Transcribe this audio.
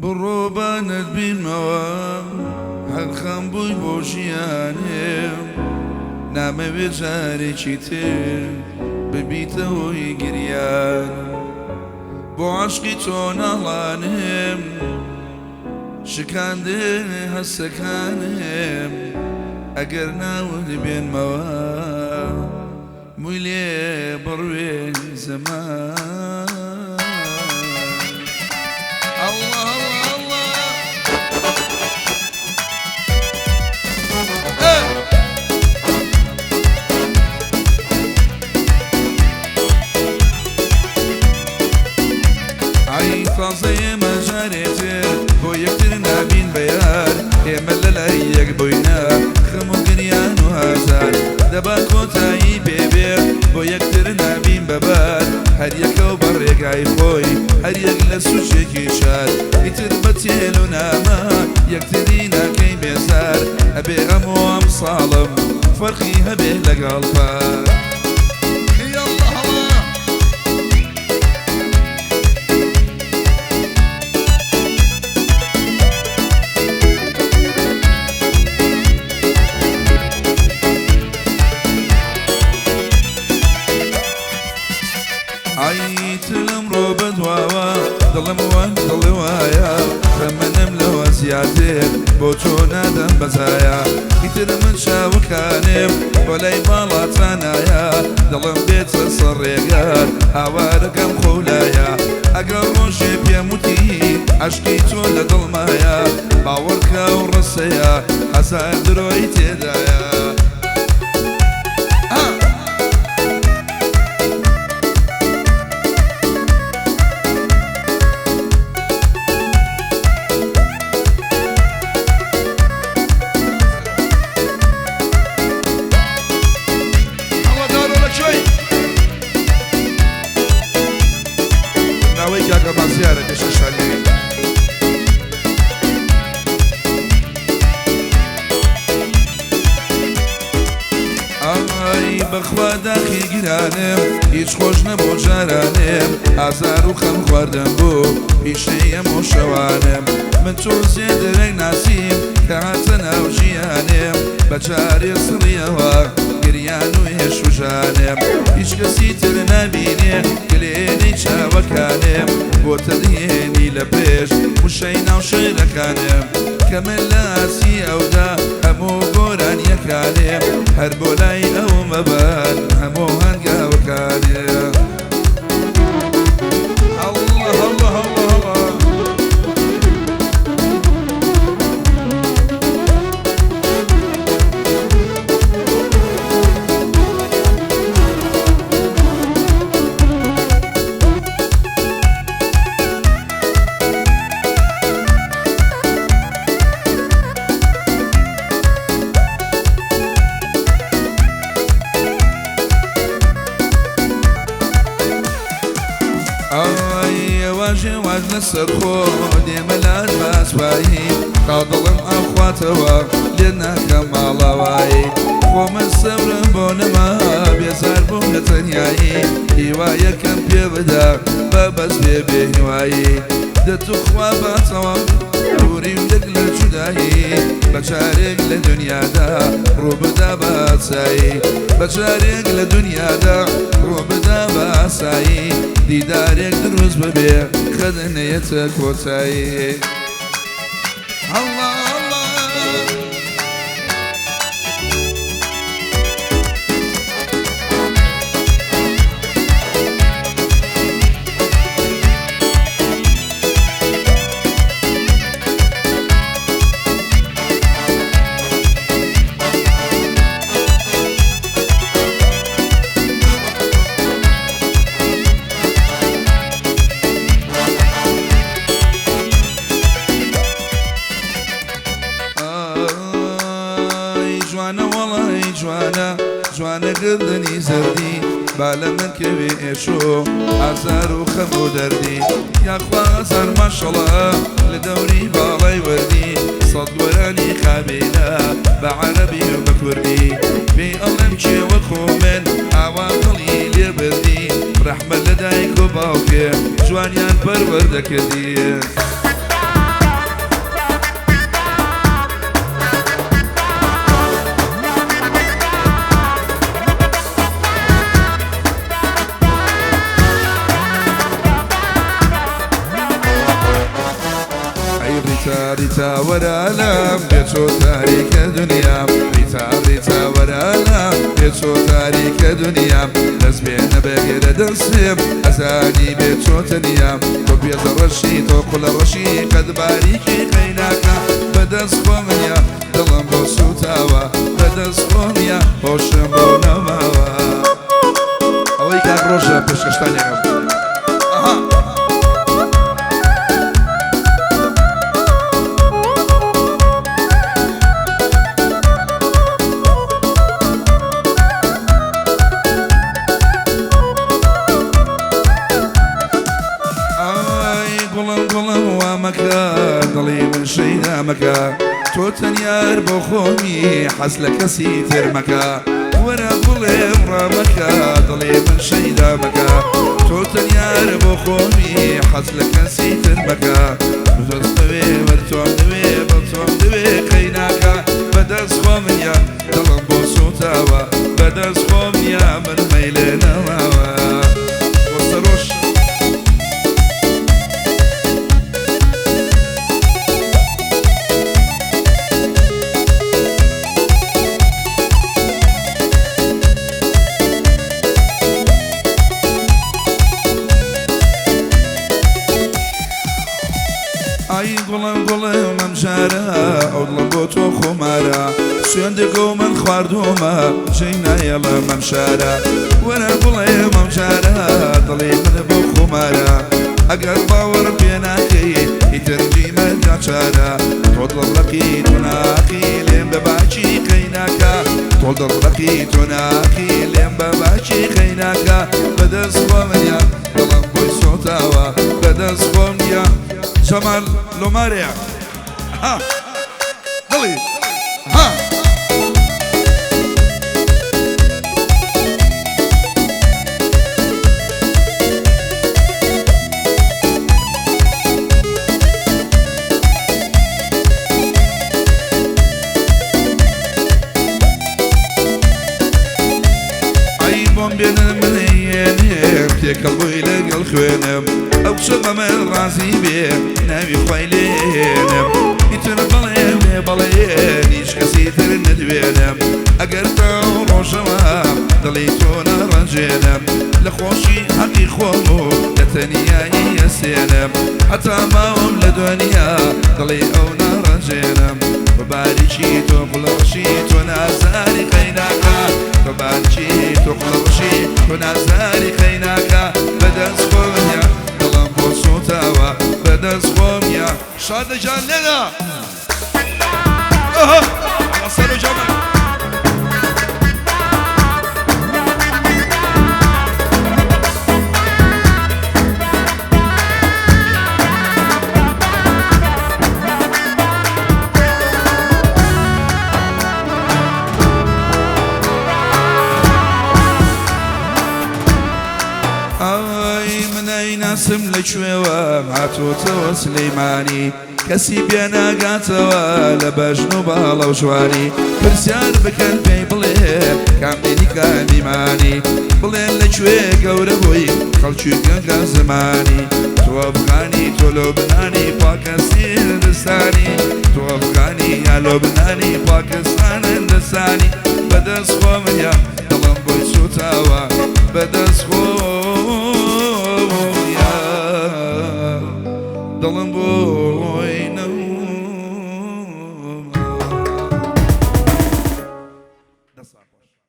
بڕۆبانت بینمەوە هەر خەم بووی بۆ ژیانێم نامەوێت جارێکی تر ببیتەوەی گریان بۆ عاشقی تۆ ناڵانم شکاندن هەستەکانم ئەگەر ناوت بێنمەوە مووی لێ بڕوێ زەمان الله تازەیە مەجارێتر بۆ یەکتر نابین بەیار ئێمە لەلای یەک بووینە خەم و گریان و هازار دەبا کۆتایی بێبێ بۆ یەکتر نابین بەبار هەر یەکە و بەڕێگای خۆی هەر یەک لە سوچێکی شار ئیتر بە تێل و نامە یەکتری ناکەی بێزار ئەبێ ئەمۆ ئەم ساڵم فەرقی هەبێ لەگەڵ پار عیتلم ڕۆ بەدواوە دڵم وان دڵی وایە خەمەنم لەوە زیاتر بۆ تۆ نادەم بەزایە ئیتر من چاوەکانم بۆ لای باڵاتانایە دڵم بێتە سەر ڕێگار هاوارەکەم خۆلایە ئەگەر ڕۆژێ پێم وتی عەشقی تۆ لە دڵمایە باوەڕکە و ڕستەیە هەزار درۆی تێدایە Jaga baziara deixa chali Ay بخوا داخی گرانم هیچ خۆش نەبۆ جارانم ئازار و خەم خواردم بۆ پیشەیەم و شەوانم من تۆ زێدەرەی ناسیم کە هاتە ناو ژیانم بە جارێ سڕیەوە گریان و هێش و ژانم هیچ کەسی تر نابینێ گلێنەی چاوەکانم بۆ تەدێنی لە پێش وشەی ناو شێرەکانم کە من لە ئاسی ئەودا هەموو گۆرانیەکانم هەر بۆ لای ئەو مەبان هەموو هەنگاوەکانم الله الله الله واژ لەسەر خۆ دێمەلات باسوایی تا دڵم ئەوخواتەوە لێ ناکەم ماڵاوایی خۆ من سەورم بۆ نەما بێزار بووم لە تەنیایی هیوایەکەم پێ بدا بە بەس بێ بێهیوایی دەتوخوا باتەوە دووریم لێک لە جودایی بە جارێک لە دنیادا ڕوو بدا بە ئاسایی بە جارێک لە دنیادا ڕوو بدا بە ئاسایی دیدارێک دروست ببێ خەدنەیەتە کۆتایی الله جوانە گردنی زەردی با لە من کەوێ ئێشۆ ئازار و خەم و دەردی یاخوا ئازار ماشەڵڵا لە دەوری باڵای وەردی سەد وەرانی خابێنە بە عەرەبی و بە کوردی پێی ئەڵێم کێوە خۆ من ئاوا دڵی لێ بردی ڕەحمە لە دایک و باوکێ جوانیان پەروەردەکردی بێچۆ تاریکە دنیام ڕیتا ڕیتا وەرانە بێچۆ تاریکە دنیام دەست بێنە بەگێرە دەستێم ئەزانی بێچۆ تەنیام تۆ بێزە ڕەشی تۆ قوڵە ڕەشی قەد باریکی قەیناکە بەدەست خۆمنیە دڵم بۆ سوتاوە بەدەست خۆمیە هۆشم بۆ نەماوە ئەوەی کاک ڕۆژە پێشکەشتانێکم دڵی من شەیدا مەکە تۆ تەنیار بۆ خۆمی حەز لە کەسی تر مەکە وەرە بڵێم ڕامەکە دڵی من شەیدا مەکە تۆ تەنیار بۆ خۆمی حەز لە کەسی تر مەکە بەدەست دەوێ وەرتۆم دەوێ بەتۆم دەوێ قەیناکە بەدەست خۆمنیە دڵم بۆ سوتاوە بەدەست خۆمنیە من مەیلێ نەماوە وەسە ڕۆژ ئای گوڵم گوڵم ئەم جارە ئەو دڵم بۆ تۆ خۆمارە سوێندەگە و من خواردۆمە ژەی نایەڵم ئەم شارە وەرە گوڵێم ئەم جارە دڵی من بۆ خۆمارە ئەگەر باوەڕ پێ ناکەی ئیتر جیمە ناچارە تۆ دڵڕەقی تۆ ناقی لێم بە باچی قەیناکە تۆ دڵڕەقی تۆ ناقی لێم بە باچی قەیناکە بەدەست خۆمنیە دڵم بۆی سۆتاوە بەدەست خۆمنیە جمال لوماريا ها دلي ها اي بومبين منينيم تيكبوي لقل خوينم ئەو شەمەمە ڕازی بێ ناوی خوای لێنم ئیتر بەڵێم لێ بەڵێن هیچ کەسی تر نەدوێنم ئەگەر تاو ڕۆژەوە دڵی تۆ نەڕەنجێنم لە خۆشی حەقی خۆم و لە تەنیایی ئەسێنم هەتا ماوەم لە دنیا دڵی ئەو نەڕەنجێنم بە باریکی تۆ قوڵەڕەشی تۆ نازاری قەیناکە بە باریکی تۆ قوڵەڕەشی تۆ نازاری قەیناکە بەدەست خۆمنیە سوتاوە بەدەست خۆمە شادەجان لێنا سەر و جەمە ناسم لەکوێوە هاتوۆتەوە سلەیمانی کەسی پێناگاتەوە لە بەژن و باڵە و جوانی پرسیار بکەن پێی بڵێ کامدێنی کامیمانی بڵێن لەکوێ گەورە بووی خەڵکی گەنگە زمانی تۆ ئەفغانی تۆ لۆبنانی پاکستان هندستانی تۆ ئەفغانی یا لۆبنانی پاکستان هندستانی بەدەست خۆمنیە دڵم بۆی سوتاوە بەدەست خۆم دڵم بۆی